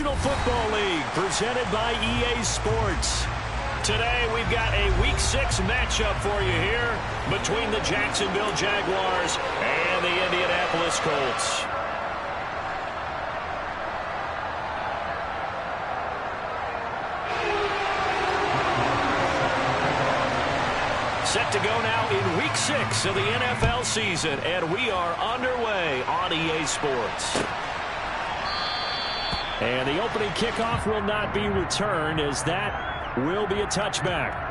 National Football League, presented by EA Sports. Today, we've got a Week 6 matchup for you here between the Jacksonville Jaguars and the Indianapolis Colts. Set to go now in Week 6 of the NFL season, and we are underway on EA Sports. And the opening kickoff will not be returned, as that will be a touchback.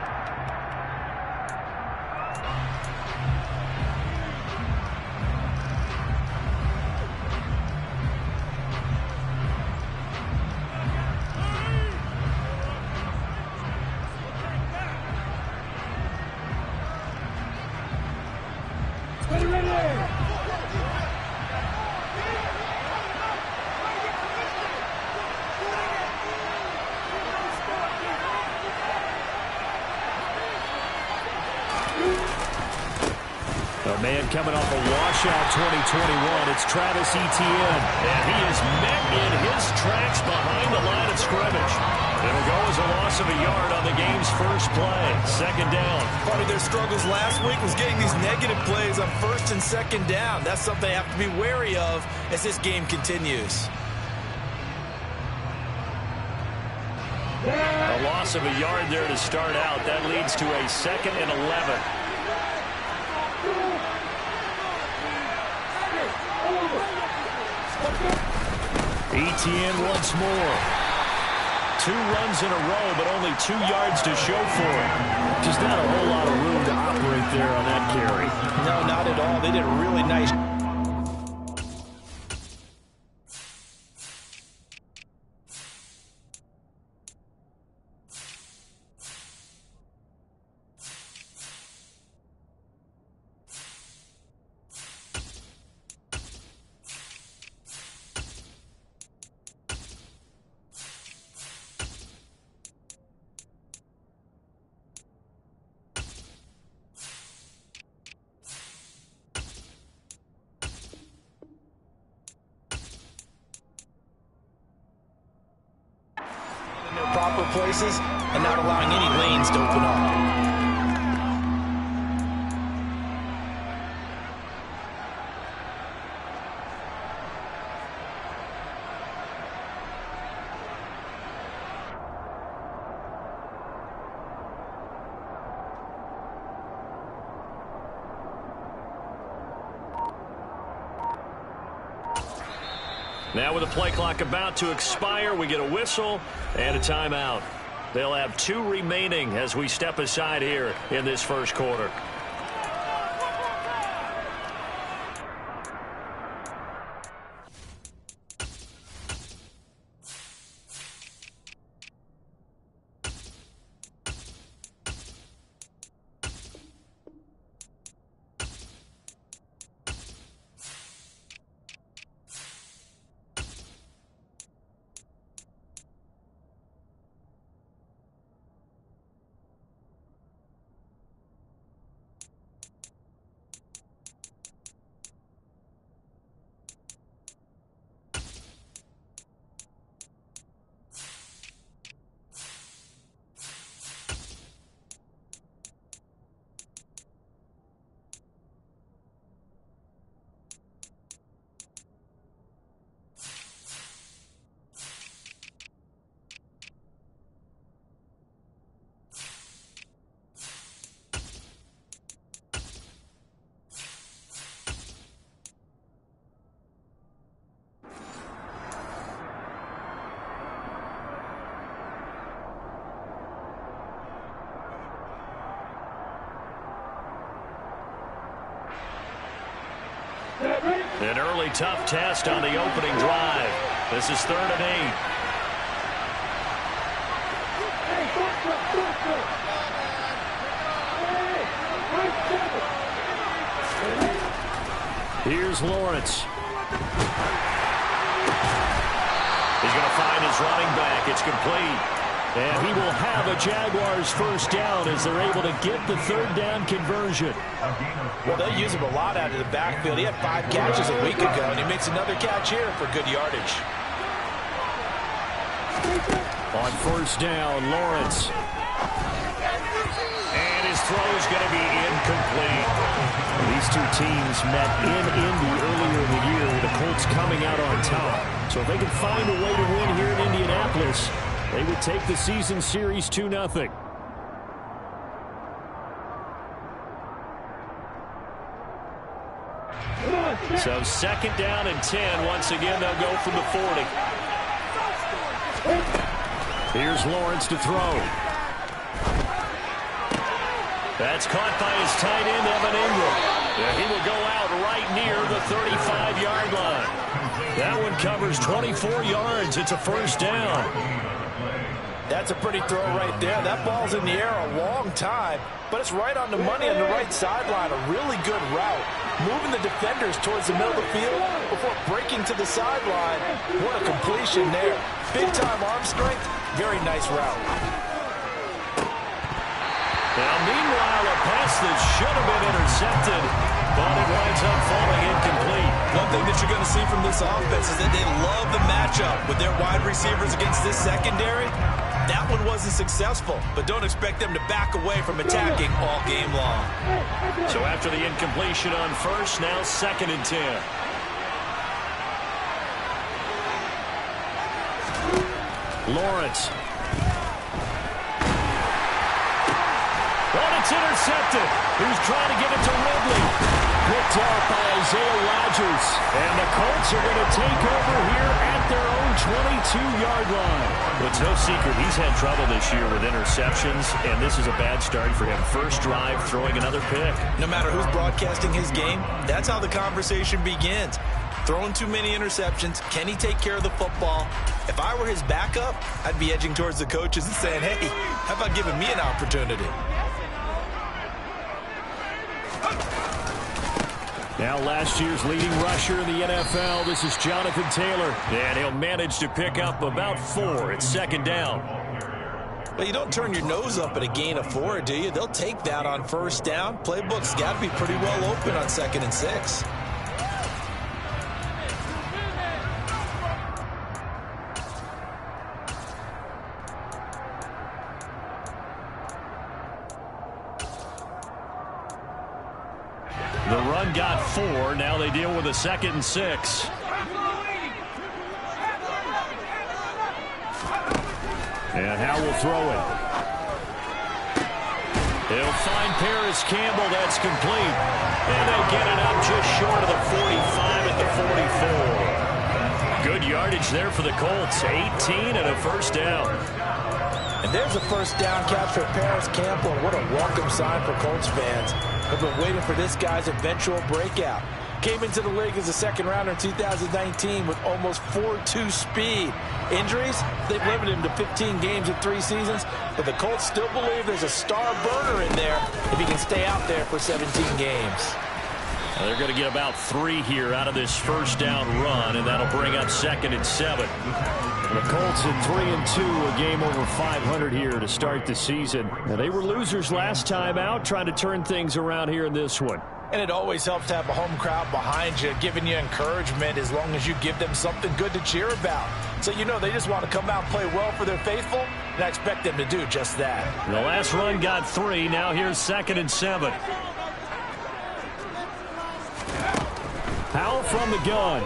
A man coming off a washout 2021, it's Travis Etienne. And he is met in his tracks behind the line of scrimmage. It'll go as a loss of a yard on the game's first play. Second down. Part of their struggles last week was getting these negative plays on first and second down. That's something they have to be wary of as this game continues. A loss of a yard there to start out. That leads to a 2nd and 11. Etienne once more. 2 runs in a row, but only 2 yards to show for it. Just not a whole lot of room to operate there on that carry. No, not at all. They did a really nice. Proper places and not allowing any lanes to open up. Now with the play clock about to expire, we get a whistle and a timeout. They'll have 2 remaining as we step aside here in this first quarter. An early tough test on the opening drive. This is 3rd and 8. Here's Lawrence. He's going to find his running back. It's complete. And he will have a Jaguars first down as they're able to get the 3rd down conversion. Well, they'll use him a lot out of the backfield. He had 5 catches a week ago, and he makes another catch here for good yardage. On first down, Lawrence. And his throw is going to be incomplete. These two teams met in Indy earlier in the year with the Colts coming out on top. So if they can find a way to win here in Indianapolis, they would take the season series 2-0. So second down and 10. Once again, they'll go from the 40. Here's Lawrence to throw. That's caught by his tight end, Evan Ingram. Yeah, he will go out right near the 35-yard line. That one covers 24 yards. It's a first down. That's a pretty throw right there. That ball's in the air a long time, but it's right on the money on the right sideline. A really good route. Moving the defenders towards the middle of the field before breaking to the sideline. What a completion there. Big-time arm strength. Very nice route. Now, meanwhile, a pass that should have been intercepted, but it winds up falling incomplete. One thing that you're going to see from this offense is that they love the matchup with their wide receivers against this secondary. That one wasn't successful, but don't expect them to back away from attacking all game long. So after the incompletion on first, now second and 10. Lawrence. Oh, it's intercepted. He was trying to get it to Ridley. Picked up by Isaiah Rodgers. And the Colts are going to take over here at their own 22-yard line. Well, it's no secret he's had trouble this year with interceptions, and this is a bad start for him. First drive, throwing another pick. No matter who's broadcasting his game, that's how the conversation begins. Throwing too many interceptions. Can he take care of the football? If I were his backup, I'd be edging towards the coaches and saying, hey, how about giving me an opportunity? Now last year's leading rusher in the NFL, this is Jonathan Taylor. And he'll manage to pick up about 4 at second down. Well, you don't turn your nose up at a gain of 4, do you? They'll take that on first down. Playbook's got to be pretty well open on 2nd and 6. The run got 4. Now they deal with a 2nd and 6. And Howe will throw it. He'll find Paris Campbell. That's complete. And they get it up just short of the 45 at the 44. Good yardage there for the Colts. 18 and a first down. And there's a first down catch for Paris Campbell. What a welcome sign for Colts fans. I've been waiting for this guy's eventual breakout. Came into the league as a second rounder in 2019 with almost 4.2 speed. Injuries, they've limited him to 15 games in 3 seasons, but the Colts still believe there's a star burner in there if he can stay out there for 17 games. Well, they're going to get about 3 here out of this first down run, and that'll bring up 2nd and 7. The Colts at 3-2, a game over 500 here to start the season. Now, they were losers last time out, trying to turn things around here in this one. And it always helps to have a home crowd behind you, giving you encouragement as long as you give them something good to cheer about. So you know they just want to come out and play well for their faithful, and I expect them to do just that. The last run got 3. Now here's 2nd and 7. Powell from the gun.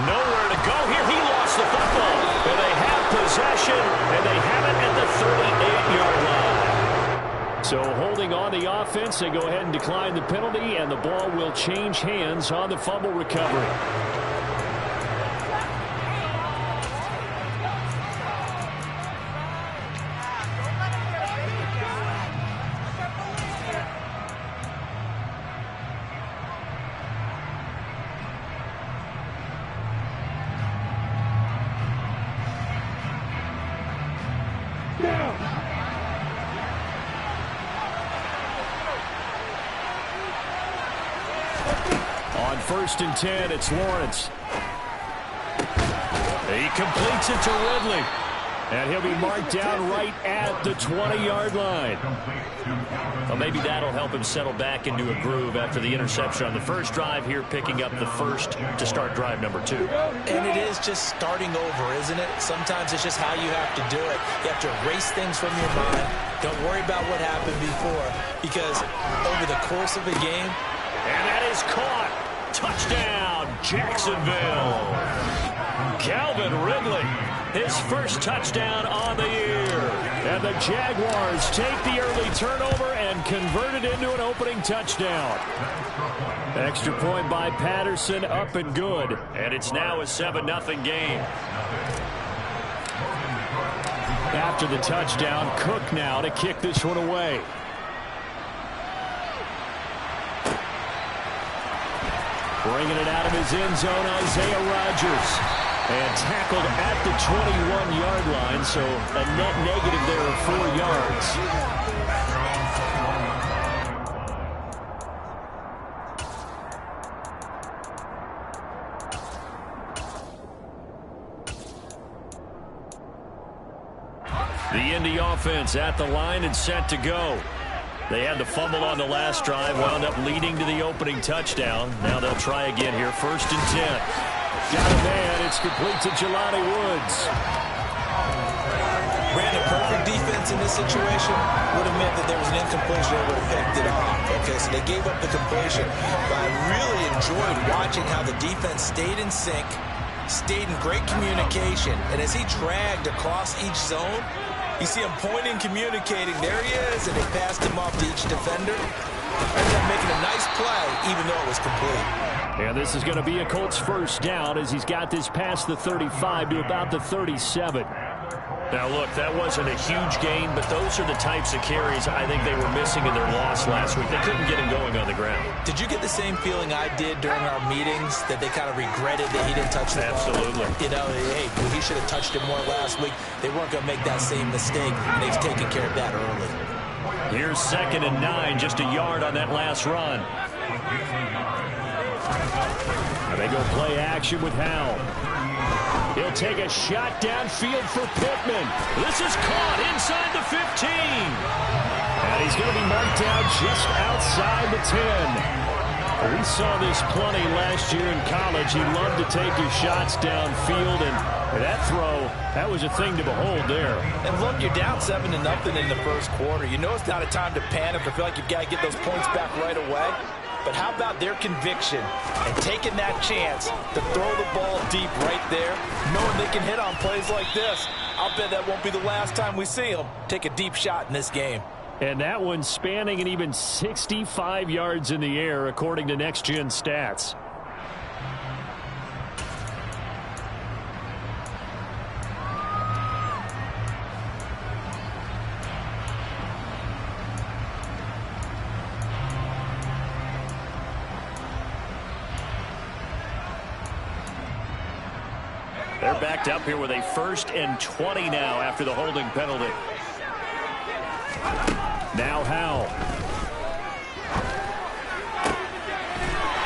Nowhere to go here. He lost the football. And they have possession, and they have it at the 38-yard line. So holding on the offense, they go ahead and decline the penalty, and the ball will change hands on the fumble recovery. On 1st and 10, it's Lawrence. He completes it to Ridley. And he'll be marked down right at the 20-yard line. Well, maybe that'll help him settle back into a groove after the interception on the first drive here, picking up the first to start drive number 2. And it is just starting over, isn't it? Sometimes it's just how you have to do it. You have to erase things from your mind. Don't worry about what happened before, because over the course of a game. And that is caught. Touchdown, Jacksonville. Calvin Ridley, his first touchdown on the year. And the Jaguars take the early turnover and convert it into an opening touchdown. Extra point by Patterson, up and good. And it's now a 7-0 game. After the touchdown, Cook now to kick this one away. Bringing it out of his end zone, Isaiah Rodgers. And tackled at the 21-yard line, so a net negative there of 4 yards. The Indy offense at the line and set to go. They had the fumble on the last drive, wound up leading to the opening touchdown. Now they'll try again here, 1st and 10. Got a man. It's complete to Jelani Woods. Ran a perfect defense in this situation. Would have meant that there was an incompletion. They would have picked it off. Okay, so they gave up the completion. But I really enjoyed watching how the defense stayed in sync, stayed in great communication. And as he dragged across each zone, you see him pointing, communicating. There he is, and they passed him off to each defender. Ended up making a nice play, even though it was complete. And this is going to be a Colts first down as he's got this past the 35 to about the 37. Now, look, that wasn't a huge gain, but those are the types of carries I think they were missing in their loss last week. They couldn't get him going on the ground. Did you get the same feeling I did during our meetings, that they kind of regretted that he didn't touch the ball? Absolutely. You know, hey, he should have touched it more last week. They weren't going to make that same mistake, and they've taken care of that early. Here's 2nd and 9, just a yard on that last run. They go play action with Howell. He'll take a shot downfield for Pittman. This is caught inside the 15. And he's going to be marked down just outside the 10. We saw this plenty last year in college. He loved to take his shots downfield, and that throw, that was a thing to behold there. And look, you're down 7-0 in the first quarter. You know it's not a time to panic or feel like you've got to get those points back right away. But how about their conviction and taking that chance to throw the ball deep right there, knowing they can hit on plays like this? I'll bet that won't be the last time we see them take a deep shot in this game. And that one spanning an even 65 yards in the air, according to Next Gen Stats. They're backed up here with a 1st and 20 now after the holding penalty. Now Howell.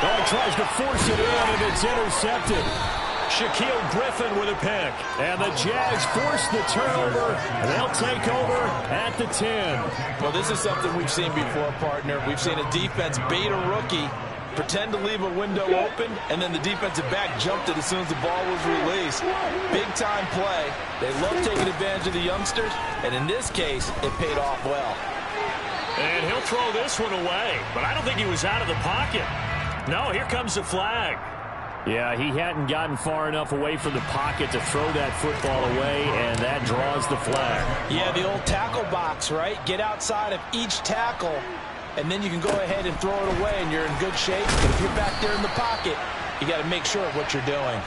Oh, he tries to force it in, and it's intercepted. Shaquille Griffin with a pick. And the Jags force the turnover. They'll take over at the 10. Well, this is something we've seen before, partner. We've seen a defense bait a rookie, pretend to leave a window open, and then the defensive back jumped it as soon as the ball was released. Big-time play. They love taking advantage of the youngsters, and in this case, it paid off well. And he'll throw this one away, but I don't think he was out of the pocket. No, here comes the flag. Yeah, he hadn't gotten far enough away from the pocket to throw that football away, and that draws the flag. Yeah, the old tackle box, right? Get outside of each tackle, and then you can go ahead and throw it away, and you're in good shape. But if you're back there in the pocket, you got to make sure of what you're doing.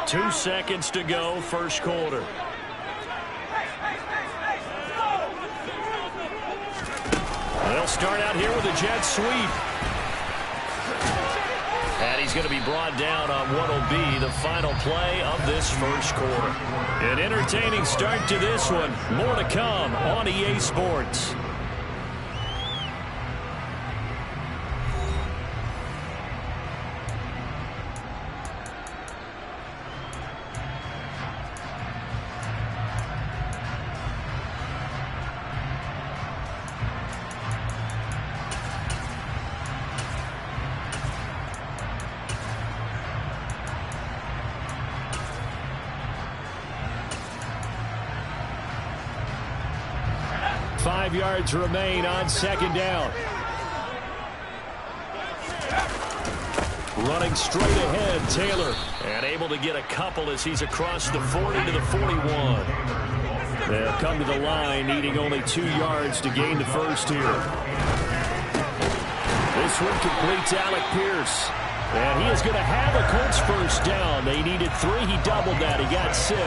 Two seconds to go, first quarter. They'll start out here with a jet sweep. And he's going to be brought down on what will be the final play of this first quarter. An entertaining start to this one. More to come on EA Sports. 5 yards remain on second down. Running straight ahead, Taylor. And able to get a couple as he's across the 40 to the 41. They'll come to the line, needing only 2 yards to gain the first here. This one completes Alec Pierce. And he is going to have a Colts first down. They needed 3. He doubled that. He got 6.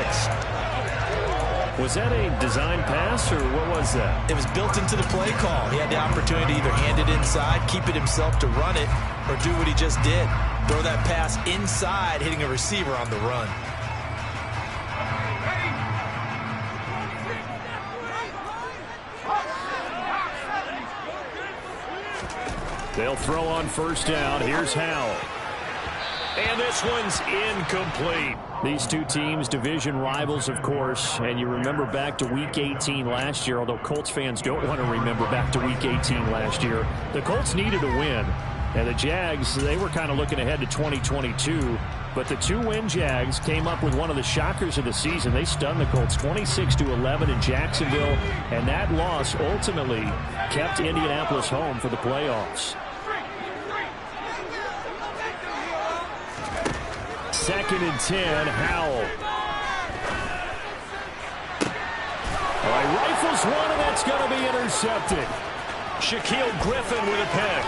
Was that a design pass, or what was that? It was built into the play call. He had the opportunity to either hand it inside, keep it himself to run it, or do what he just did. Throw that pass inside, hitting a receiver on the run. They'll throw on first down. Here's Howell. And this one's incomplete. These two teams, division rivals, of course. And you remember back to Week 18 last year, although Colts fans don't want to remember back to Week 18 last year. The Colts needed a win. And the Jags, they were kind of looking ahead to 2022. But the 2-win Jags came up with one of the shockers of the season. They stunned the Colts 26-11 in Jacksonville. And that loss ultimately kept Indianapolis home for the playoffs. 2nd and 10, Howell. All right, rifles one, and that's going to be intercepted. Shaquille Griffin with a pick.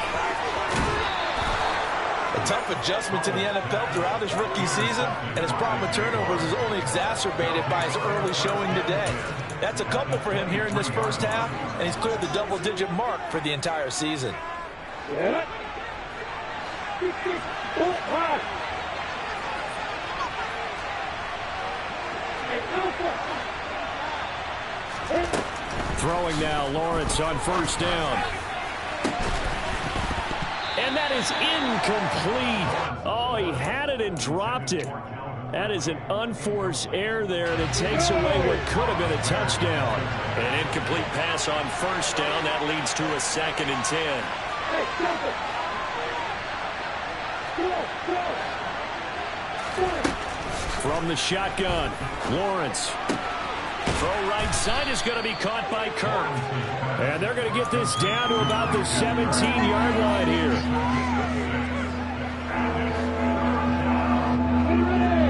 A tough adjustment to the NFL throughout his rookie season, and his problem with turnovers is only exacerbated by his early showing today. That's a couple for him here in this first half, and he's cleared the double-digit mark for the entire season. Throwing now, Lawrence on first down. And that is incomplete. Oh, he had it and dropped it. That is an unforced error there, and it takes away what could have been a touchdown. An incomplete pass on first down. That leads to a 2nd and 10. From the shotgun, Lawrence. Throw right side is going to be caught by Kirk. And they're going to get this down to about the 17-yard line here.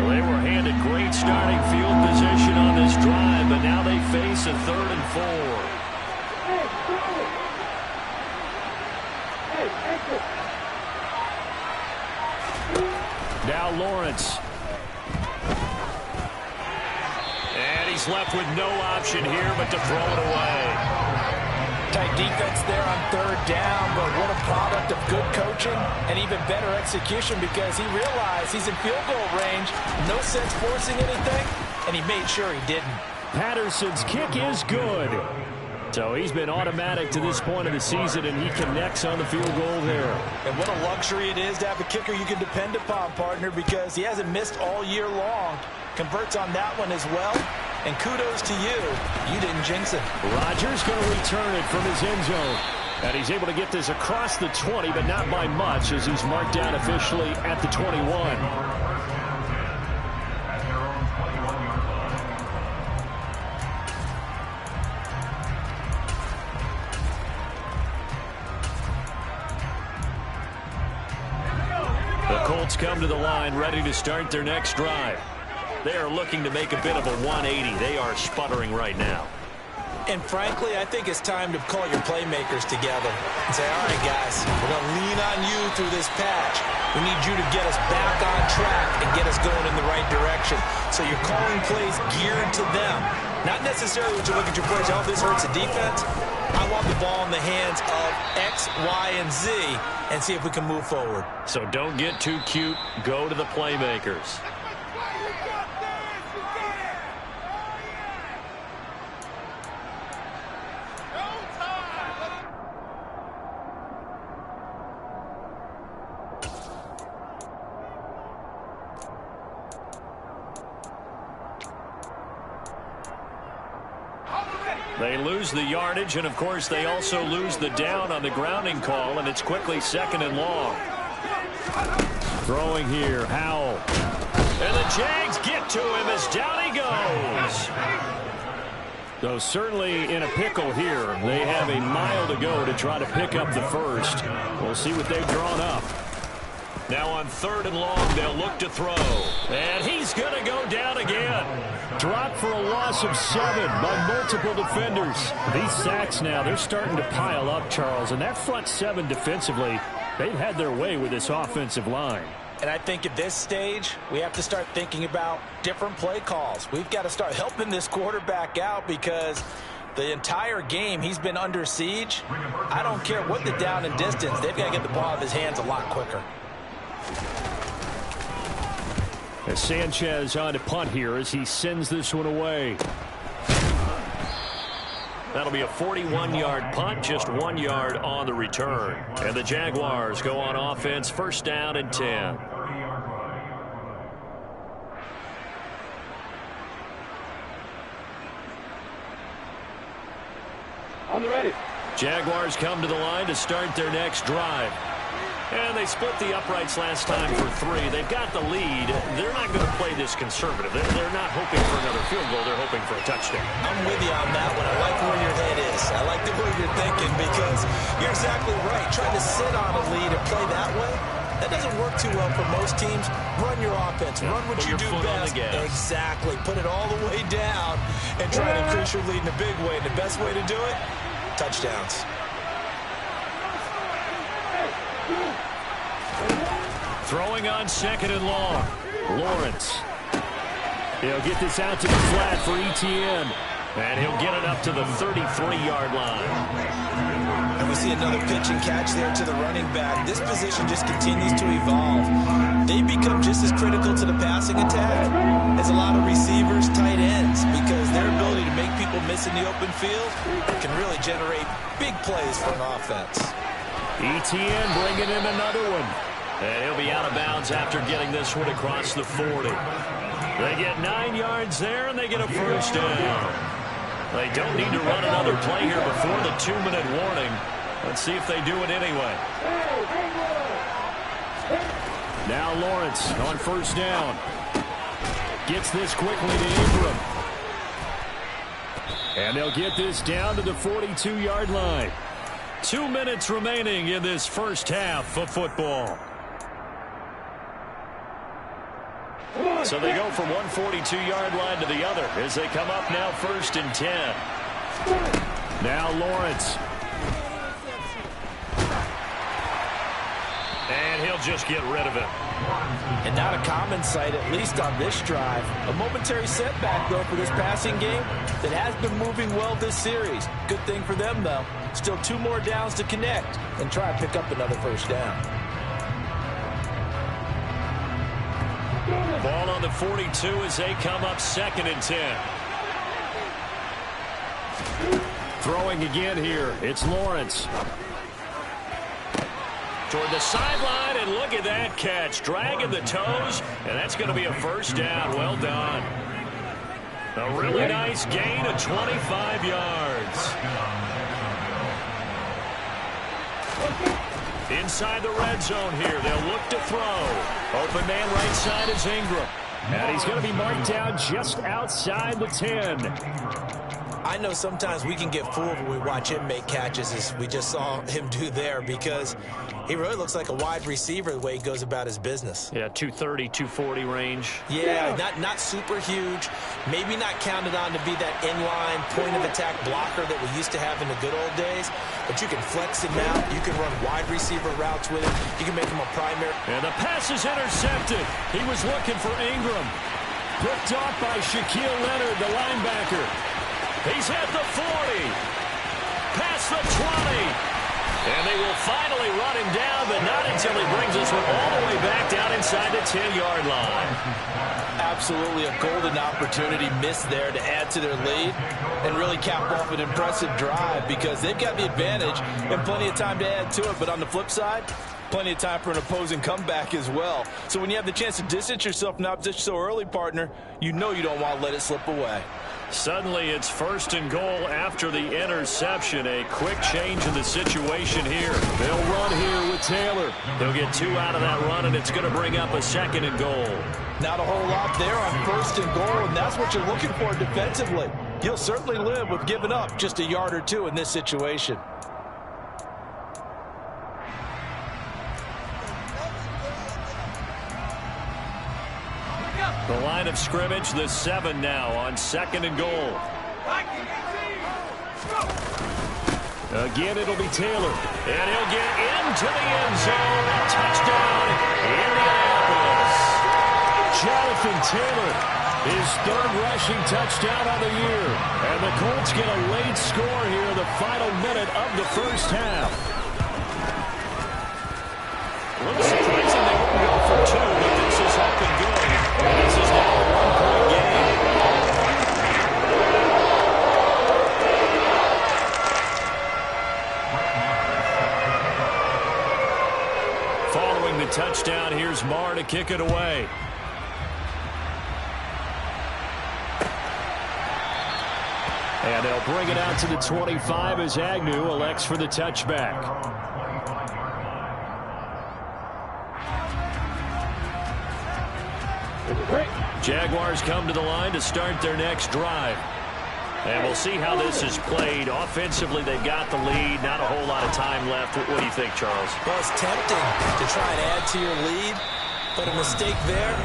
Well, they were handed great starting field position on this drive, but now they face a 3rd and 4. Now Lawrence. He's left with no option here but to throw it away. Tight defense there on 3rd down, but what a product of good coaching and even better execution, because he realized he's in field goal range. No sense forcing anything, and he made sure he didn't. Patterson's kick is good. So he's been automatic to this point of the season, and he connects on the field goal there. And what a luxury it is to have a kicker you can depend upon, partner, because he hasn't missed all year long. Converts on that one as well. And kudos to you. You didn't jinx it. Rodgers going to return it from his end zone. And he's able to get this across the 20, but not by much, as he's marked down officially at the 21. The Colts come to the line, ready to start their next drive. They are looking to make a bit of a 180. They are sputtering right now. And frankly, I think it's time to call your playmakers together and say, all right, guys, we're going to lean on you through this patch. We need you to get us back on track and get us going in the right direction. So you're calling plays geared to them. Not necessarily when you look at your plays, oh, this hurts the defense. I want the ball in the hands of X, Y, and Z and see if we can move forward. So don't get too cute. Go to the playmakers. They lose the yardage, and of course they also lose the down on the grounding call, and it's quickly 2nd and long. Throwing here, Howell. And the Jags get to him as down he goes. So certainly in a pickle here. They have a mile to go to try to pick up the first. We'll see what they've drawn up. Now on 3rd and long, they'll look to throw. And he's going to go down again. Dropped for a loss of 7 by multiple defenders. These sacks now, they're starting to pile up, Charles. And that front 7 defensively, they've had their way with this offensive line. And I think at this stage, we have to start thinking about different play calls. We've got to start helping this quarterback out because the entire game he's been under siege. I don't care what the down and distance. They've got to get the ball out of his hands a lot quicker. As Sanchez on to punt here as he sends this one away. That'll be a 41-yard punt, just 1 yard on the return. And the Jaguars go on offense, 1st down and 10. On the ready. Jaguars come to the line to start their next drive. And they split the uprights last time for 3. They've got the lead. They're not going to play this conservative. They're not hoping for another field goal. They're hoping for a touchdown. I'm with you on that one. I like where your head is. I like the way you're thinking because you're exactly right. Trying to sit on a lead and play that way, that doesn't work too well for most teams. Run your offense. Run what you do best. Exactly. Put it all the way down and try to increase your lead in a big way. And the best way to do it, touchdowns. Throwing on 2nd and long. Lawrence. He'll get this out to the flat for Etienne. And he'll get it up to the 33-yard line. And we see another pitch and catch there to the running back. This position just continues to evolve. They become just as critical to the passing attack as a lot of receivers, tight ends, because their ability to make people miss in the open field can really generate big plays for an offense. Etienne bringing in another one. And he'll be out of bounds after getting this one across the 40. They get 9 yards there, and they get a 1st down. They don't need to run another play here before the 2-minute warning. Let's see if they do it anyway. Now Lawrence on 1st down. Gets this quickly to Ingram. And they'll get this down to the 42-yard line. 2 minutes remaining in this first half of football. So they go from one 42-yard line to the other as they come up now 1st and 10. Now Lawrence. And he'll just get rid of it. And not a common sight, at least on this drive. A momentary setback, though, for this passing game that has been moving well this series. Good thing for them, though. Still 2 more downs to connect and try and pick up another 1st down. Ball on the 42 as they come up 2nd and 10. Throwing again here. It's Lawrence. Toward the sideline, and look at that catch. Dragging the toes, and that's going to be a 1st down. Well done. A really nice gain of 25 yards. Inside the red zone here. They'll look to throw. Open man right side is Ingram. And he's going to be marked down just outside the 10. I know sometimes we can get fooled when we watch him make catches, as we just saw him do there, because he really looks like a wide receiver the way he goes about his business. Yeah, 230, 240 range. Yeah, not super huge. Maybe not counted on to be that inline point-of-attack blocker that we used to have in the good old days. But you can flex him out. You can run wide receiver routes with him. You can make him a primary. And the pass is intercepted. He was looking for Ingram. Picked off by Shaquille Leonard, the linebacker. He's at the 40. Past the 20. And they will finally run him down, but not until he brings this one all the way back down inside the 10-yard line. Absolutely a golden opportunity missed there to add to their lead and really cap off an impressive drive, because they've got the advantage and plenty of time to add to it. But on the flip side, plenty of time for an opposing comeback as well. So when you have the chance to distance yourself from the opposition so early, partner, you know you don't want to let it slip away. Suddenly it's 1st and goal after the interception. A quick change in the situation here. They'll run here with Taylor. They'll get 2 out of that run, and it's going to bring up a 2nd and goal. Not a whole lot there on 1st and goal, and that's what you're looking for defensively. You'll certainly live with giving up just a yard or two in this situation. The line of scrimmage, the 7 now on 2nd and goal. Again, it'll be Taylor. And he'll get into the end zone. Touchdown, Indianapolis. Jonathan Taylor, his 3rd rushing touchdown of the year. And the Colts get a late score here in the final minute of the first half. A little surprising they wouldn't go for 2, but this is looking good. And this is now a 1-point game. Following the touchdown, here's Marr to kick it away. And they'll bring it out to the 25 as Agnew elects for the touchback. Jaguars come to the line to start their next drive. And we'll see how this is played. Offensively, they've got the lead. Not a whole lot of time left. What do you think, Charles? Well, it's tempting to try and add to your lead, but a mistake there,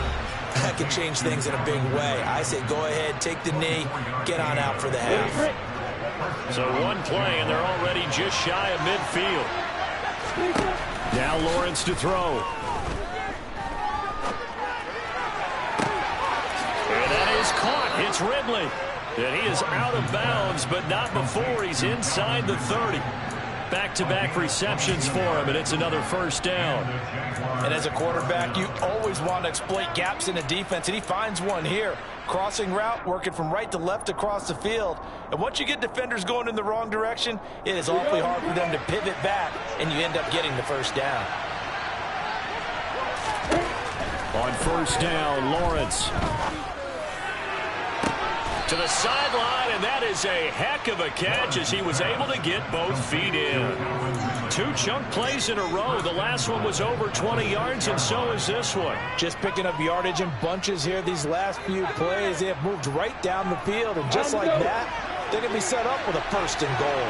that could change things in a big way. I say go ahead, take the knee, get on out for the half. So one play, and they're already just shy of midfield. Now Lawrence to throw. And that is caught. It's Ridley. And he is out of bounds, but not before he's inside the 30. Back-to-back receptions for him, and it's another first down. And as a quarterback, you always want to exploit gaps in the defense, and he finds one here. Crossing route, working from right to left across the field. And once you get defenders going in the wrong direction, it is awfully hard for them to pivot back, and you end up getting the first down. On first down, Lawrence to the sideline, and that is a heck of a catch as he was able to get both feet in. 2 chunk plays in a row. The last one was over 20 yards, and so is this one. Just picking up yardage in bunches here these last few plays. They have moved right down the field, and just like that, they're going to be set up with a 1st and goal.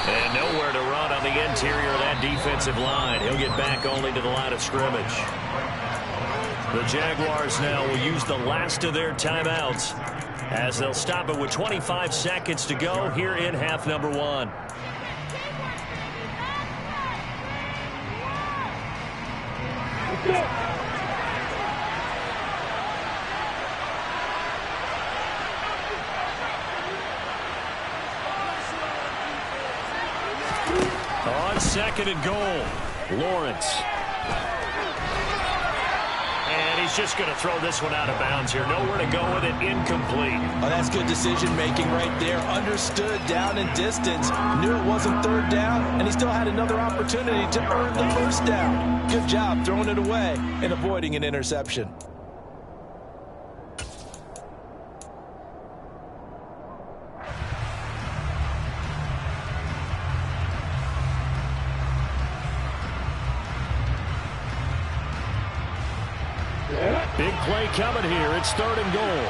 And nowhere to run on the interior of that defensive line. He'll get back only to the line of scrimmage. The Jaguars now will use the last of their timeouts as they'll stop it with 25 seconds to go here in half number 1. On 2nd and goal, Lawrence. And he's just going to throw this one out of bounds here. Nowhere to go with it, incomplete. Oh, that's good decision-making right there. Understood down and distance. Knew it wasn't 3rd down, and he still had another opportunity to earn the 1st down. Good job throwing it away and avoiding an interception. Big play coming here. It's 3rd and goal.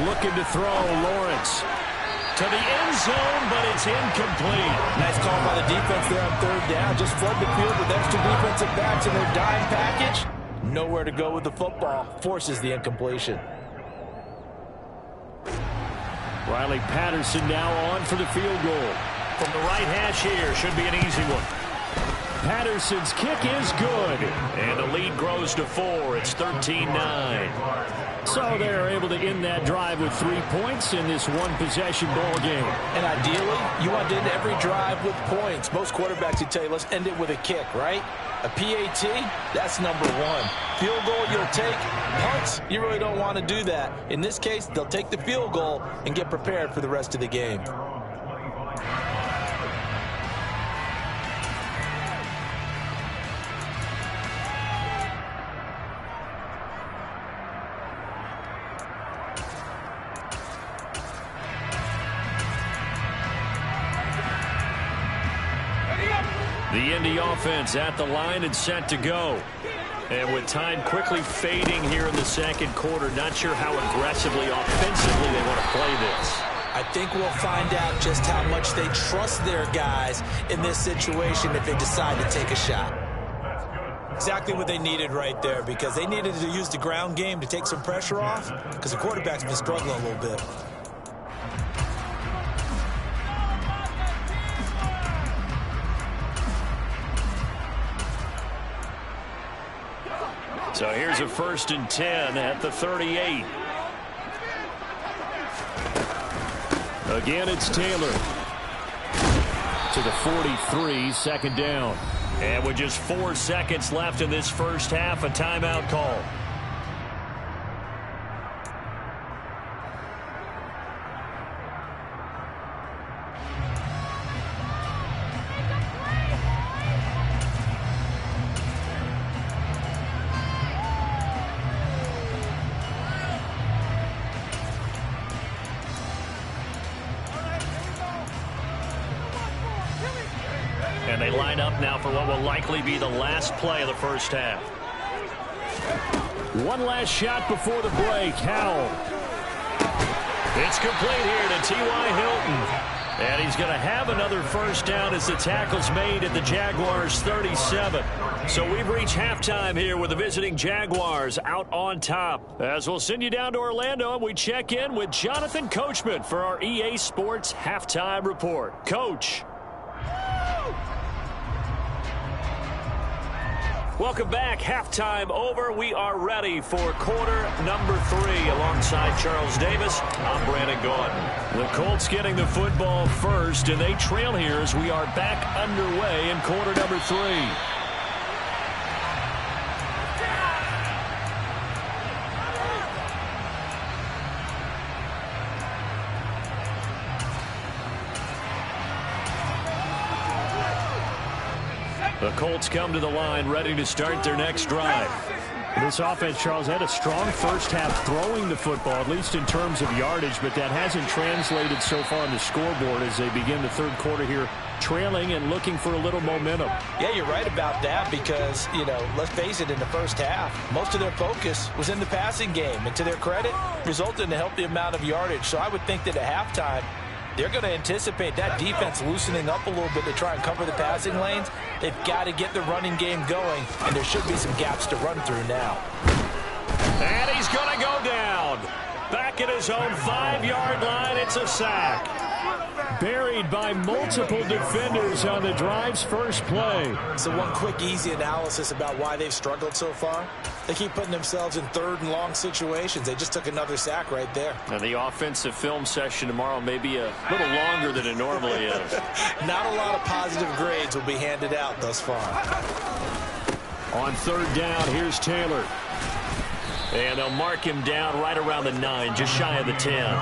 Looking to throw, Lawrence. To the end zone, but it's incomplete. Nice call by the defense there on 3rd down. Just flood the field with extra defensive backs in their dime package. Nowhere to go with the football. Forces the incompletion. Riley Patterson now on for the field goal. From the right hash here, should be an easy one. Patterson's kick is good. And the lead grows to 4. It's 13-9. So they're able to end that drive with 3 points in this one-possession ball game. And ideally, you want to end every drive with points. Most quarterbacks would tell you, let's end it with a kick, right? A PAT, that's number 1. Field goal, you'll take. Punts, you really don't want to do that. In this case, they'll take the field goal and get prepared for the rest of the game. Indy offense at the line and set to go. And with time quickly fading here in the second quarter, not sure how aggressively, offensively they want to play this. I think we'll find out just how much they trust their guys in this situation if they decide to take a shot. Exactly what they needed right there, because they needed to use the ground game to take some pressure off, because the quarterback's been struggling a little bit. So here's a 1st and 10 at the 38. Again, it's Taylor to the 43, 2nd down. And with just 4 seconds left in this first half, a timeout call. And they line up now for what will likely be the last play of the first half. One last shot before the break. Howell. It's complete here to T.Y. Hilton. And he's going to have another first down as the tackle's made at the Jaguars' 37. So we've reached halftime here with the visiting Jaguars out on top. As we'll send you down to Orlando, and we check in with Jonathan Coachman for our EA Sports Halftime Report. Coach. Welcome back. Halftime over. We are ready for quarter number 3. Alongside Charles Davis, I'm Brandon Gaudin. The Colts getting the football first, and they trail here as we are back underway in quarter number 3. The Colts come to the line ready to start their next drive. This offense, Charles, had a strong first half throwing the football, at least in terms of yardage, but that hasn't translated so far on the scoreboard as they begin the third quarter here, trailing and looking for a little momentum. Yeah, you're right about that because, let's face it, in the first half, most of their focus was in the passing game. And to their credit, resulted in a healthy amount of yardage. So I would think that at halftime, they're going to anticipate that defense loosening up a little bit to try and cover the passing lanes. They've got to get the running game going, and there should be some gaps to run through now. And he's going to go down. Back at his own 5-yard line, it's a sack. Buried by multiple defenders on the drive's first play. So one quick, easy analysis about why they've struggled so far. They keep putting themselves in 3rd and long situations. They just took another sack right there. And the offensive film session tomorrow may be a little longer than it normally is. Not a lot of positive grades will be handed out thus far. On 3rd down, here's Taylor. And they'll mark him down right around the 9, just shy of the 10.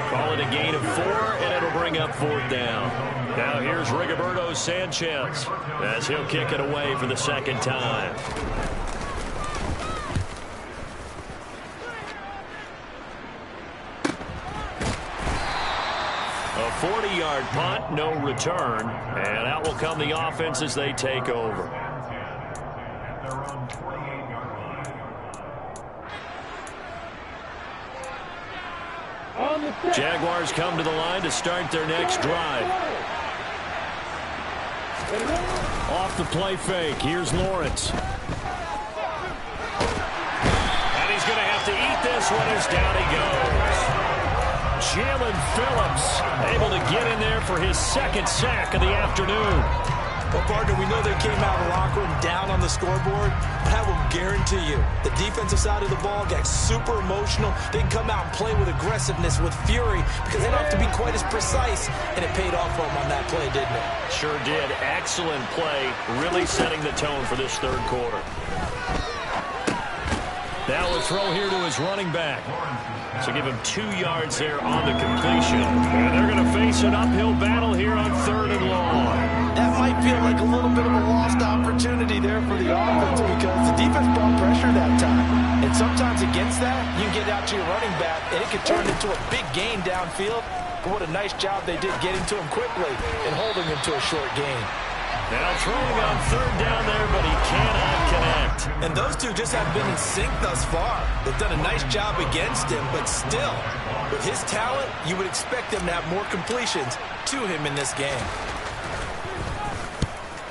Call it a gain of 4, and it'll bring up 4th down. Now here's Rigoberto Sanchez as he'll kick it away for the 2nd time. A 40-yard punt, no return. And out will come the offense as they take over. Jaguars come to the line to start their next drive. Off the play fake, here's Lawrence. And he's going to have to eat this one as down he goes. Jalen Phillips able to get in there for his 2nd sack of the afternoon. Well, partner, we know they came out of the locker room down on the scoreboard, but I will guarantee you the defensive side of the ball got super emotional. They can come out and play with aggressiveness, with fury, because they don't have to be quite as precise, and it paid off for them on that play, didn't it? Sure did. Excellent play, really setting the tone for this 3rd quarter. Now a throw here to his running back. So give him 2 yards there on the completion. And they're going to face an uphill battle here on 3rd and long. That might feel like a little bit of a lost opportunity there for the offense because the defense brought pressure that time. And sometimes against that, you can get out to your running back, and it can turn into a big gain downfield. But what a nice job they did getting to him quickly and holding him to a short gain. Now throwing on third down there, but he cannot connect. And those two just have been in sync thus far. They've done a nice job against him, but still, with his talent, you would expect them to have more completions to him in this game.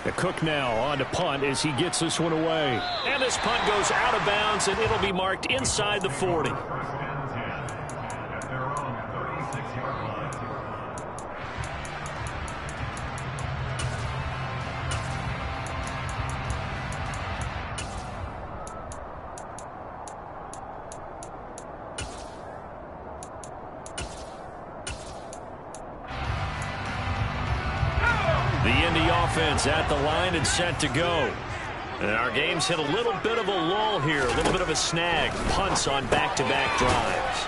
The Cook now on to punt as he gets this one away. And this punt goes out of bounds, and it'll be marked inside the 40. Offense at the line and set to go. And our game's hit a little bit of a lull here, a little bit of a snag. Punts on back-to-back drives.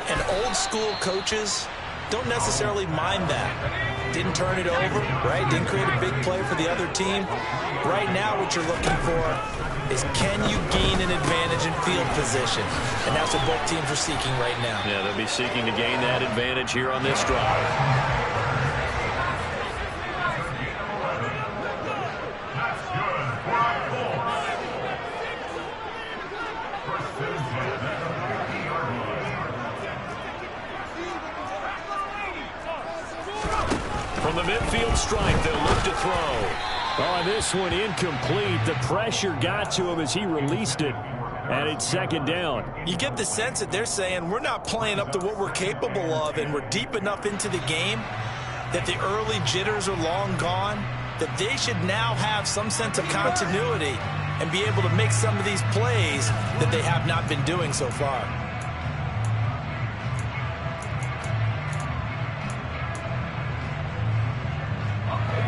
And old school coaches don't necessarily mind that. Didn't turn it over, right? Didn't create a big play for the other team. Right now what you're looking for is, can you gain an advantage in field position? And that's what both teams are seeking right now. Yeah, they'll be seeking to gain that advantage here on this drive. From the midfield stripe, they'll look to throw. Oh, this one incomplete. The pressure got to him as he released it. And it's second down. You get the sense that they're saying we're not playing up to what we're capable of, and we're deep enough into the game that the early jitters are long gone, that they should now have some sense of continuity and be able to make some of these plays that they have not been doing so far.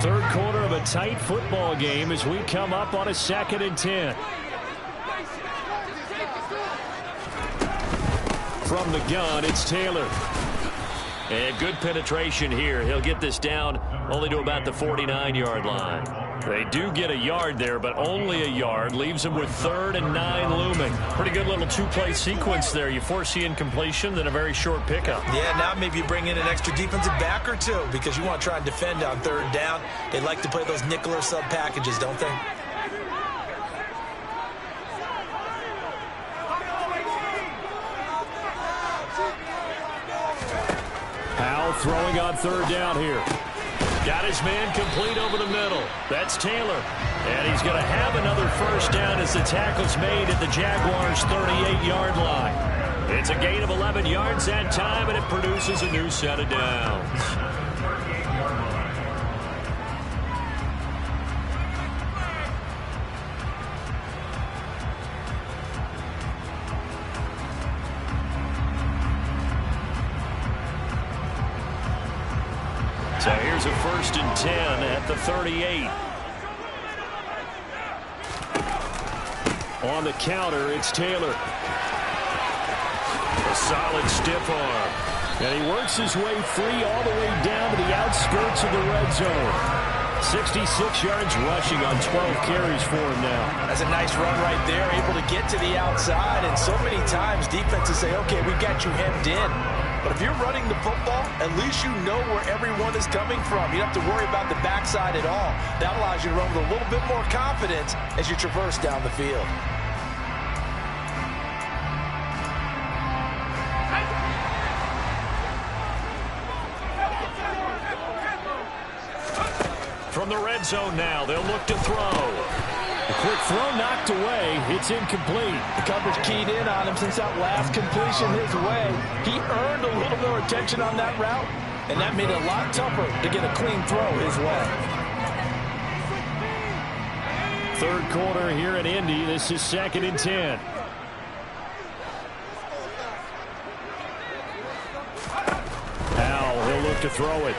Third quarter of a tight football game as we come up on a 2nd and 10. From the gun, it's Taylor. And good penetration here. He'll get this down only to about the 49-yard line. They do get a yard there, but only a yard. Leaves them with 3rd and 9 looming. Pretty good little two-play sequence there. You force the incompletion, then a very short pickup. Yeah, now maybe you bring in an extra defensive back or two because you want to try and defend on 3rd down. They like to play those nickel or sub packages, don't they? Powell throwing on 3rd down here. Got his man complete over the middle. That's Taylor. And he's going to have another first down as the tackle's made at the Jaguars' 38-yard line. It's a gain of 11 yards that time, and it produces a new set of downs. So here's a 1st and 10 at the 38. On the counter, it's Taylor. A solid stiff arm. And he works his way free all the way down to the outskirts of the red zone. 66 yards rushing on 12 carries for him now. That's a nice run right there, able to get to the outside. And so many times defenses say, okay, we've got you hemmed in. But if you're running the football, at least you know where everyone is coming from. You don't have to worry about the backside at all. That allows you to run with a little bit more confidence as you traverse down the field. From the red zone now, they'll look to throw. A quick throw knocked away. It's incomplete. The coverage keyed in on him since that last completion his way. He earned a little more attention on that route, and that made it a lot tougher to get a clean throw his way. Third quarter here in Indy. This is 2nd and 10. Powell, he'll look to throw it.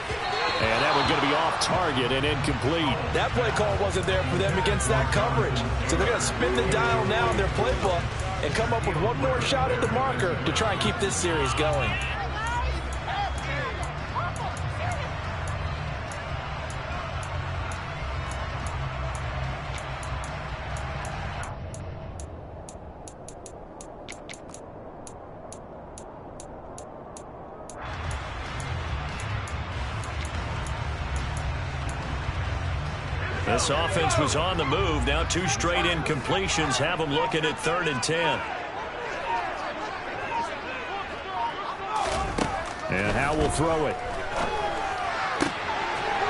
And that one's going to be off target and incomplete. That play call wasn't there for them against that coverage. So they're going to spin the dial now in their playbook and come up with one more shot at the marker to try and keep this series going. This offense was on the move. Now 2 straight incompletions have them looking at 3rd and 10. And Howe will throw it.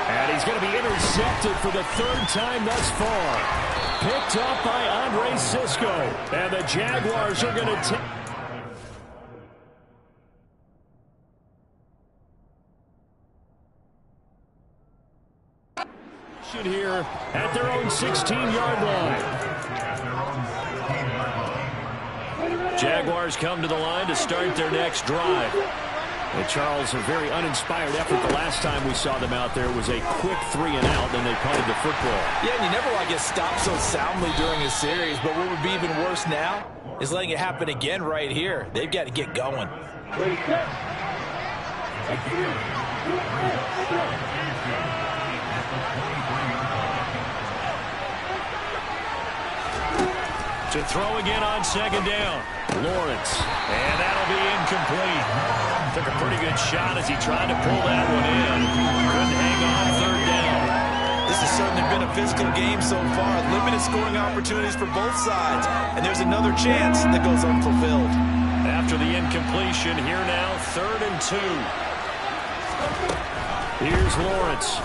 And he's going to be intercepted for the 3rd time thus far. Picked up by Andre Cisco. And the Jaguars are going to take... here at their own 16-yard line. Jaguars come to the line to start their next drive. And Charles, a very uninspired effort the last time we saw them out there was a quick 3-and-out, then they punted the football. Yeah, and you never want to get stopped so soundly during a series, but what would be even worse now is letting it happen again right here. They've got to get going. To throw again on 2nd down. Lawrence. And that'll be incomplete. Took a pretty good shot as he tried to pull that one in. Couldn't hang on 3rd down. This has certainly been a physical game so far. Limited scoring opportunities for both sides. And there's another chance that goes unfulfilled. After the incompletion, here now, 3rd and 2. Here's Lawrence.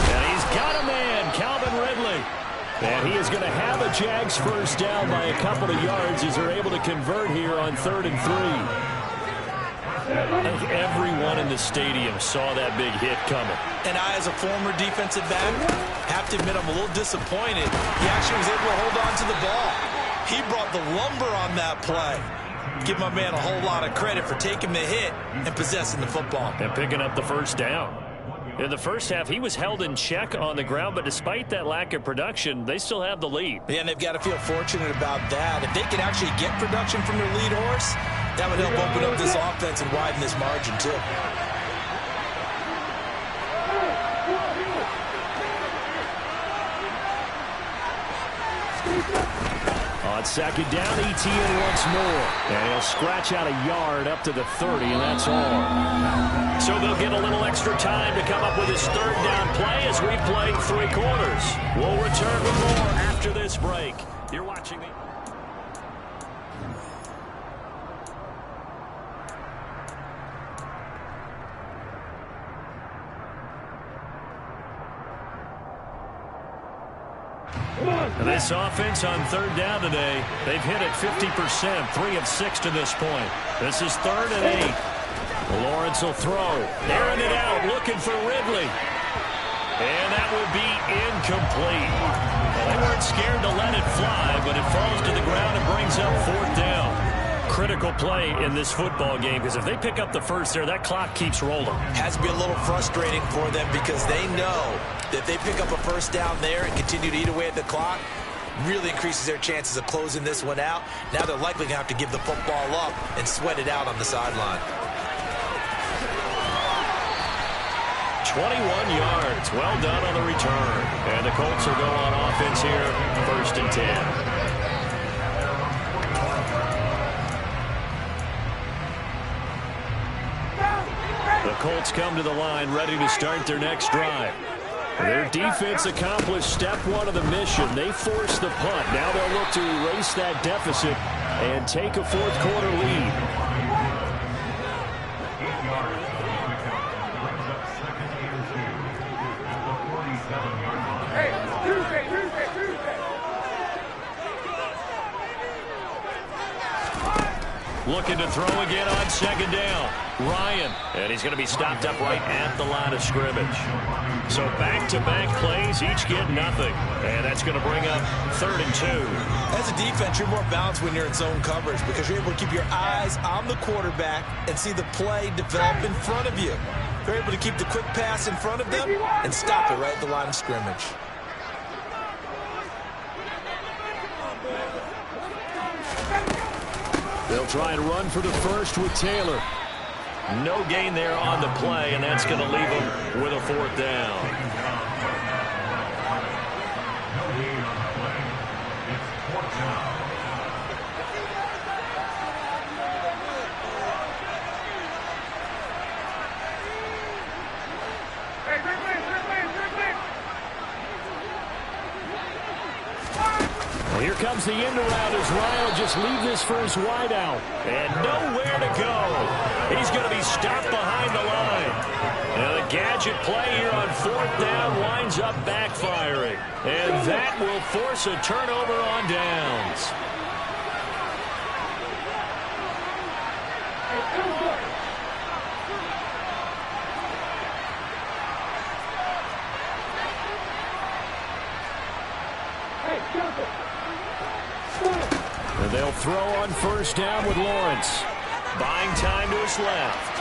And he's got a man, Calvin Ridley. And he is going to have a Jags first down by a couple of yards as they're able to convert here on 3rd and 3. I think everyone in the stadium saw that big hit coming. And I, as a former defensive back, have to admit I'm a little disappointed. He actually was able to hold on to the ball. He brought the lumber on that play. Give my man a whole lot of credit for taking the hit and possessing the football. And picking up the first down. In the first half, he was held in check on the ground, but despite that lack of production, they still have the lead. Yeah, and they've got to feel fortunate about that. If they can actually get production from their lead horse, that would help open up this offense and widen this margin, too. On 2nd down, ETN once more. And he'll scratch out a yard up to the 30, and that's all. So they'll get a little extra time to come up with his 3rd down play as we play 3 quarters. We'll return with more after this break. You're watching the... This offense on 3rd down today, they've hit it 50%, 3 of 6 to this point. This is 3rd and 8. Lawrence will throw. Airing it out, looking for Ridley. And that will be incomplete. Well, they weren't scared to let it fly, but it falls to the ground and brings up 4th down. Critical play in this football game, because if they pick up the first there, that clock keeps rolling. Has to be a little frustrating for them because they know that if they pick up a first down there and continue to eat away at the clock, really increases their chances of closing this one out. Now they're likely going to have to give the football up and sweat it out on the sideline. 21 yards. Well done on the return. And the Colts will go on offense here, 1st and 10. The Colts come to the line ready to start their next drive. Their defense accomplished step 1 of the mission. They forced the punt. Now they'll look to erase that deficit and take a 4th quarter lead. Looking to throw again on 2nd down. Ryan. And he's going to be stopped up right at the line of scrimmage. So back-to-back plays, each get nothing. And that's going to bring up 3rd and 2. As a defense, you're more balanced when you're in zone coverage because you're able to keep your eyes on the quarterback and see the play develop in front of you. You're able to keep the quick pass in front of them and stop it right at the line of scrimmage. They'll try and run for the first with Taylor. No gain there on the play, and that's going to leave them with a 4th down. Well, here comes the end around as Ryan will just leave this for his wide out. And nowhere to go. He's going to be stopped behind the line. And the gadget play here on 4th down winds up backfiring. And that will force a turnover on downs. And they'll throw on 1st down with Lawrence. Buying time to his left.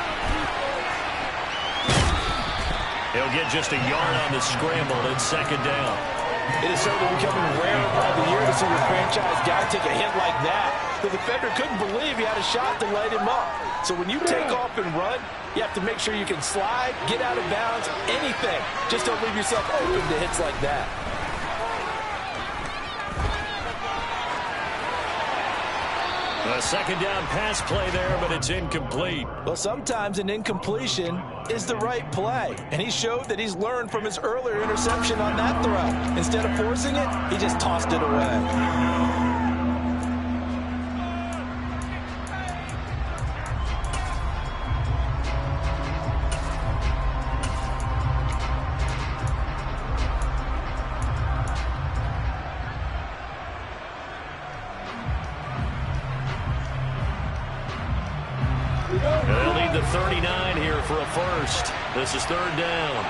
He'll get just a yard on the scramble in 2nd down. It is certainly becoming rarer by the year to see your franchise guy take a hit like that. The defender couldn't believe he had a shot to light him up. So when you take off and run, you have to make sure you can slide, get out of bounds, anything. Just don't leave yourself open to hits like that. A 2nd down pass play there, but it's incomplete. Well, sometimes an incompletion is the right play. And he showed that he's learned from his earlier interception on that throw. Instead of forcing it, he just tossed it away. They'll need the 39 here for a first. This is 3rd down.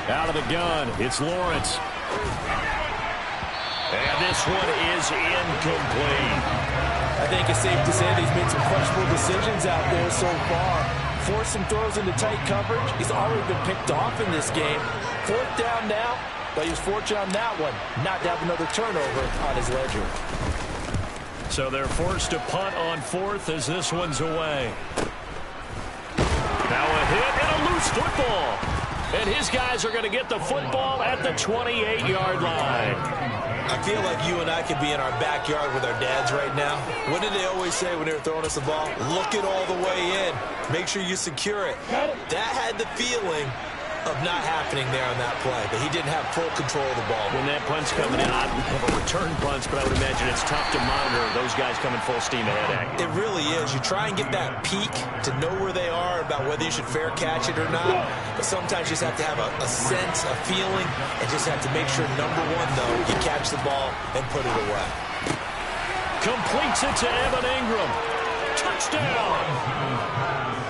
Out of the gun, it's Lawrence. And this one is incomplete. I think it's safe to say that he's made some questionable decisions out there so far. Forced some throws into tight coverage. He's already been picked off in this game. 4th down now. But he was fortunate on that one, not to have another turnover on his ledger. So they're forced to punt on 4th as this one's away. Now a hit and a loose football. And his guys are going to get the football at the 28-yard line. I feel like you and I could be in our backyard with our dads right now. What did they always say when they were throwing us the ball? Look it all the way in. Make sure you secure it. That had the feeling of not happening there on that play, but he didn't have full control of the ball. When that punt's coming in, I don't have a return punch, but I would imagine it's tough to monitor those guys coming full steam ahead at you. It really is. You try and get that peek to know where they are, about whether you should fair catch it or not, but sometimes you just have to have a sense, a feeling, and just have to make sure, number one, though, you catch the ball and put it away. Completes it to Evan Ingram. Touchdown!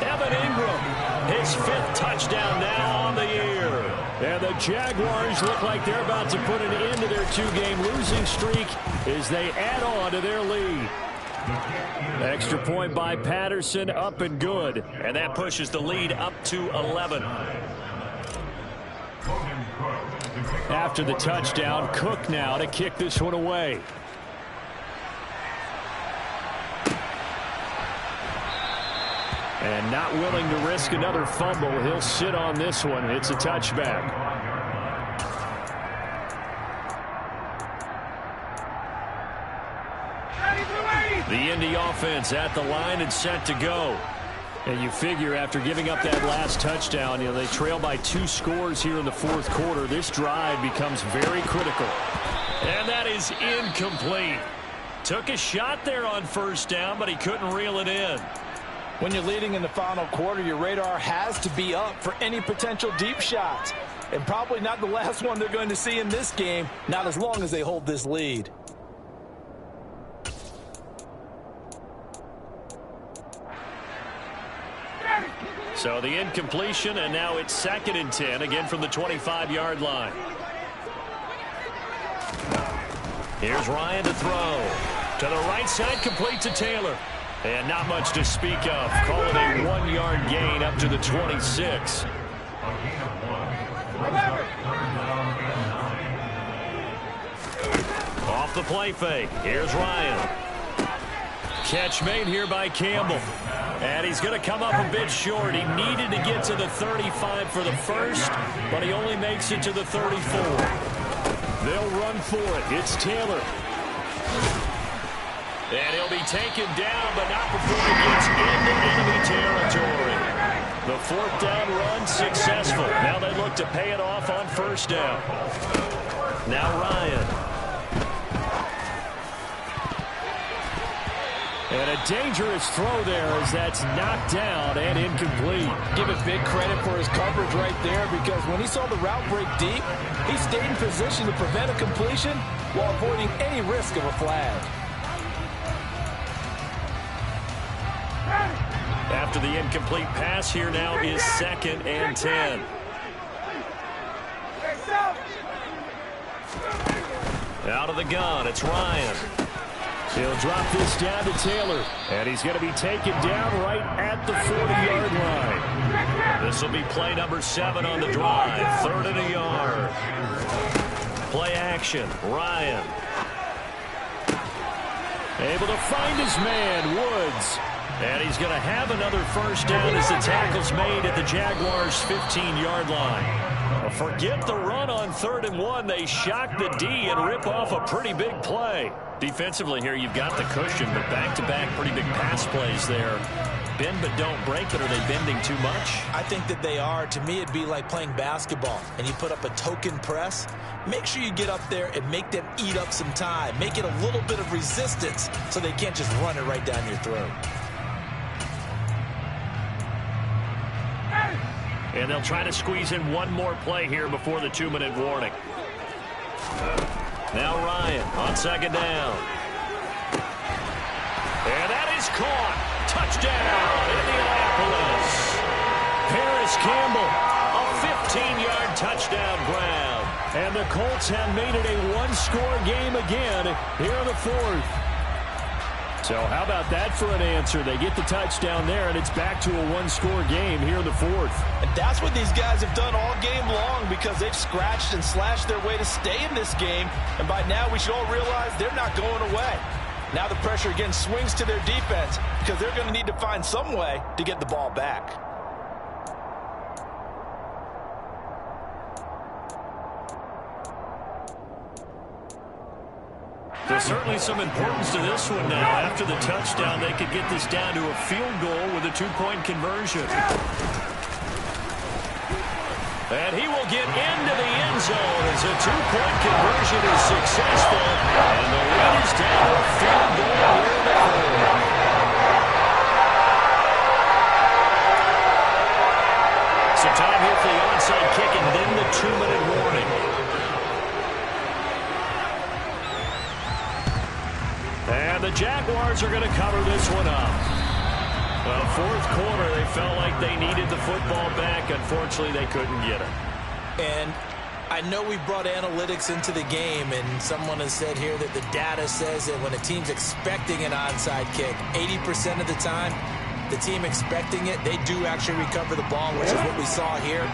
Evan Ingram, his 5th touchdown now on the year. And the Jaguars look like they're about to put an end to their 2-game losing streak as they add on to their lead. Extra point by Patterson, up and good. And that pushes the lead up to 11. After the touchdown, Cook now to kick this one away. And not willing to risk another fumble, he'll sit on this one. It's a touchback. The Indy offense at the line and set to go. And you figure after giving up that last touchdown, they trail by 2 scores here in the 4th quarter. This drive becomes very critical. And that is incomplete. Took a shot there on 1st down, but he couldn't reel it in. When you're leading in the final quarter, your radar has to be up for any potential deep shots. And probably not the last one they're going to see in this game, not as long as they hold this lead. So the incompletion, and now it's 2nd and 10, again from the 25-yard line. Here's Ryan to throw. To the right side, complete to Taylor. And not much to speak of. Call it a 1-yard gain up to the 26. Off the play fake. Here's Ryan. Catch made here by Campbell. And he's going to come up a bit short. He needed to get to the 35 for the first, but he only makes it to the 34. They'll run for it. It's Taylor. And he'll be taken down, but not before he gets into enemy territory. The 4th down run successful. Now they look to pay it off on first down. Now Ryan. And a dangerous throw there as that's knocked down and incomplete. Give it big credit for his coverage right there, because when he saw the route break deep, he stayed in position to prevent a completion while avoiding any risk of a flag. After the incomplete pass, here now is 2nd and 10. Out of the gun, it's Ryan. He'll drop this down to Taylor, and he's going to be taken down right at the 40-yard line. This will be play number 7 on the drive. 3rd and a yard. Play action, Ryan. Able to find his man, Woods. And he's going to have another first down as the tackle's made at the Jaguars' 15-yard line. Forget the run on 3rd and 1. They shock the D and rip off a pretty big play. Defensively here, you've got the cushion, but back-to-back pretty big pass plays there. Bend but don't break it. Are they bending too much? I think that they are. To me, it'd be like playing basketball, and you put up a token press. Make sure you get up there and make them eat up some time. Make it a little bit of resistance so they can't just run it right down your throat. And they'll try to squeeze in one more play here before the 2-minute warning. Now Ryan on 2nd down. And that is caught. Touchdown, Indianapolis. Paris Campbell. A 15-yard touchdown grab. And the Colts have made it a one-score game again here in the 4th. So how about that for an answer? They get the touchdown there, and it's back to a one-score game here in the 4th. And that's what these guys have done all game long, because they've scratched and slashed their way to stay in this game. And by now, we should all realize they're not going away. Now the pressure again swings to their defense, because they're going to need to find some way to get the ball back. There's certainly some importance to this one now. After the touchdown, they could get this down to a field goal with a 2-point conversion. And he will get into the end zone as a 2-point conversion is successful. And the lead is down to a field goal here in the 4th. So time here for the onside kick and then the 2-minute warning. And the Jaguars are going to cover this one up. Well, 4th quarter, they felt like they needed the football back. Unfortunately, they couldn't get it. And I know we brought analytics into the game, and someone has said here that the data says that when a team's expecting an onside kick, 80% of the time, the team expecting it, they do actually recover the ball, which is what we saw here.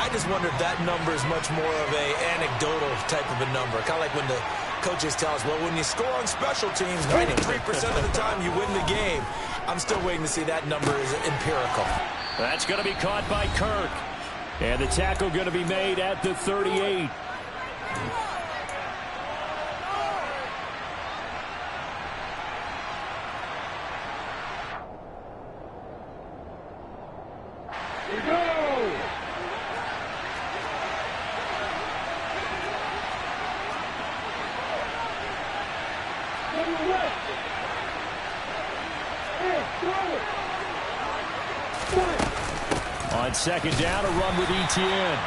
I just wonder if that number is much more of an anecdotal type of a number. Kind of like when the coaches tell us, well, when you score on special teams, 93% of the time you win the game. I'm still waiting to see that number is empirical. That's going to be caught by Kirk. And the tackle going to be made at the 38. On 2nd down, a run with Etienne.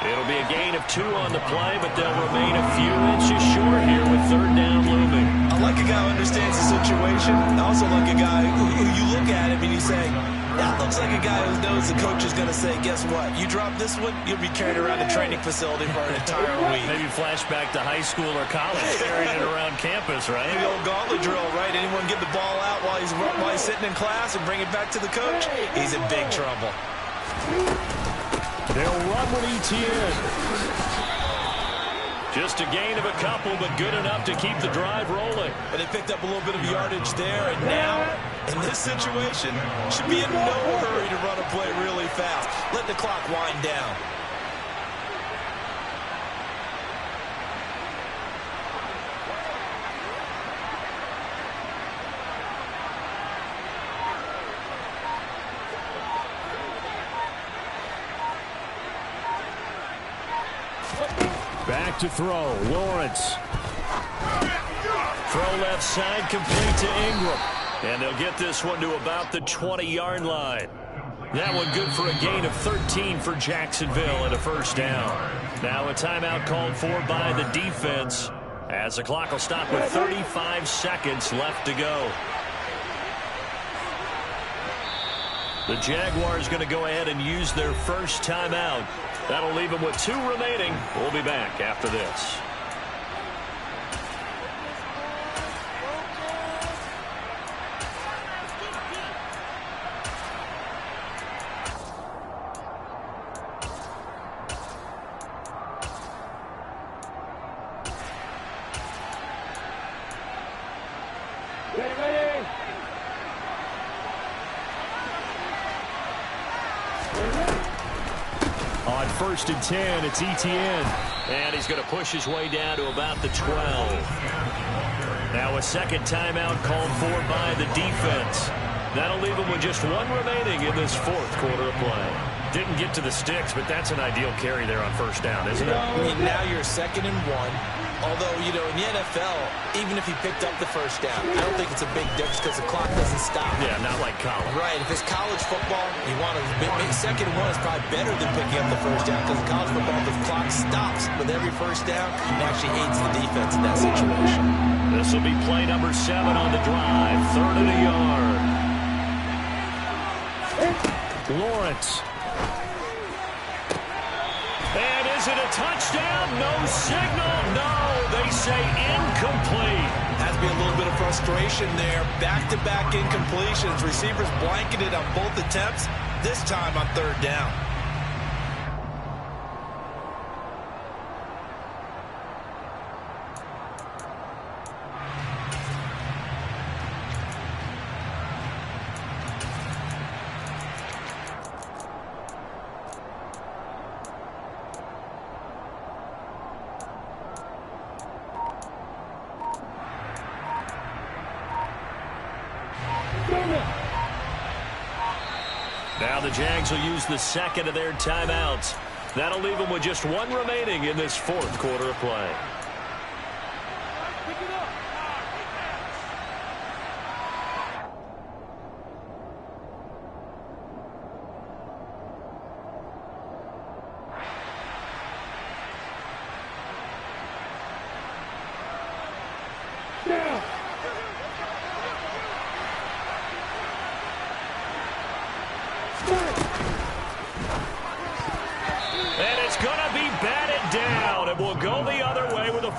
It'll be a gain of 2 on the play, but they'll remain a few inches short here with 3rd down looming. I like a guy who understands the situation. I also like a guy who you look at him and you say, that looks like a guy who knows the coach is going to say, guess what? You drop this one, you'll be carried around the training facility for an entire week. Maybe flashback to high school or college, carrying it around campus, right? The old gauntlet drill, right? Anyone get the ball out while he's sitting in class and bring it back to the coach? He's in big trouble. They'll run with Etienne. Just a gain of a couple, but good enough to keep the drive rolling. But they picked up a little bit of yardage there, and now, in this situation, should be in no hurry to run a play really fast. Let the clock wind down. Back to throw. Lawrence. Throw left side, complete to Ingram. And they'll get this one to about the 20-yard line. That one good for a gain of 13 for Jacksonville and a first down. Now a timeout called for by the defense as the clock will stop with 35 seconds left to go. The Jaguars going to go ahead and use their first timeout. That'll leave them with 2 remaining. We'll be back after this. On 1st and 10, it's Etienne. And he's going to push his way down to about the 12. Now a second timeout called for by the defense. That'll leave him with just 1 remaining in this 4th quarter of play. Didn't get to the sticks, but that's an ideal carry there on 1st down, isn't it? I mean, now you're 2nd and 1. Although, you know, in the NFL, even if he picked up the first down, I don't think it's a big difference because the clock doesn't stop. Yeah, not like college. Right. If it's college football, you want to make 2nd and 1 is probably better than picking up the first down because in college football, the clock stops with every first down. It actually aids the defense in that situation. This will be play number 7 on the drive. 3rd and a yard. Lawrence. And is it a touchdown? No signal. No, they say incomplete. Has to be a little bit of frustration there. Back-to-back incompletions. Receivers blanketed on both attempts, this time on 3rd down. Now the Jags will use the 2nd of their timeouts. That'll leave them with just 1 remaining in this 4th quarter of play.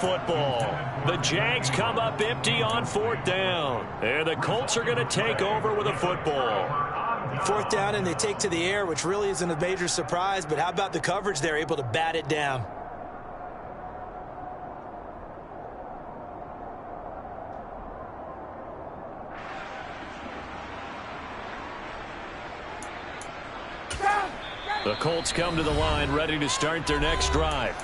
Football. The Jags come up empty on 4th down. And the Colts are going to take over with a football. 4th down and they take to the air, which really isn't a major surprise, but how about the coverage? They're able to bat it down. The Colts come to the line ready to start their next drive.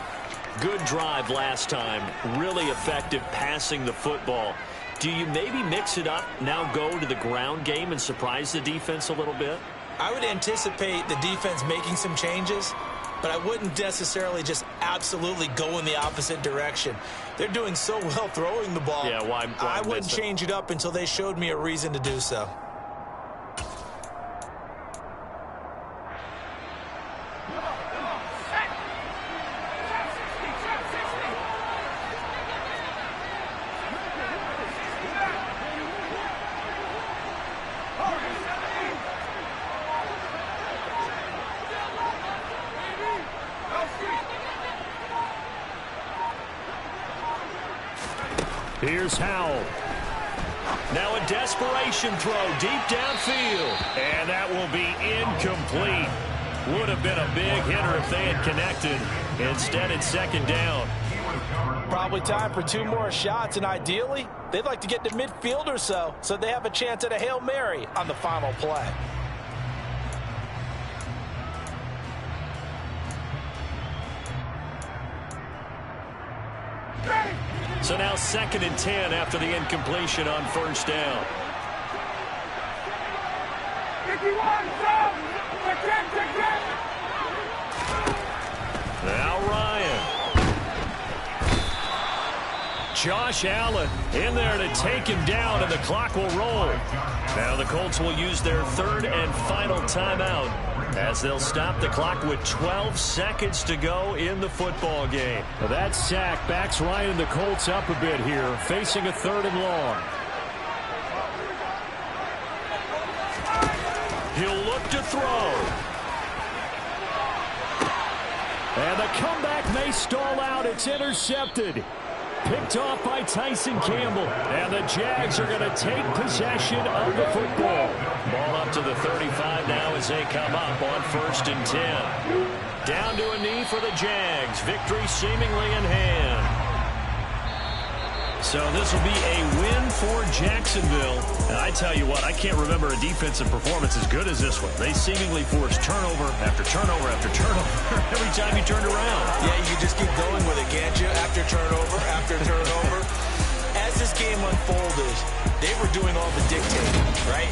Good drive last time. Really effective passing the football. Do you maybe mix it up, now go to the ground game and surprise the defense a little bit? I would anticipate the defense making some changes, but I wouldn't necessarily just absolutely go in the opposite direction. They're doing so well throwing the ball. Yeah, why I wouldn't change it up until they showed me a reason to do so. Here's Howell. Now a desperation throw deep downfield. And that will be incomplete. Would have been a big hitter if they had connected. Instead, it's 2nd down. Probably time for 2 more shots, and ideally, they'd like to get to midfield or so they have a chance at a Hail Mary on the final play. So now 2nd and 10 after the incompletion on 1st down. Now Ryan. Josh Allen in there to take him down, and the clock will roll. Now the Colts will use their third and final timeout as they'll stop the clock with 12 seconds to go in the football game. Well, that sack backs Ryan and the Colts up a bit here, facing a 3rd and long. He'll look to throw. And the comeback may stall out. It's intercepted. Picked off by Tyson Campbell. And the Jags are going to take possession of the football. Ball up to the 35 now as they come up on 1st and 10. Down to a knee for the Jags. Victory seemingly in hand. So this will be a win for Jacksonville. And I tell you what, I can't remember a defensive performance as good as this one. They seemingly forced turnover after turnover after turnover every time you turned around. Yeah, you just keep going with it, can't you? After turnover. As this game unfolded, they were doing all the dictating, right?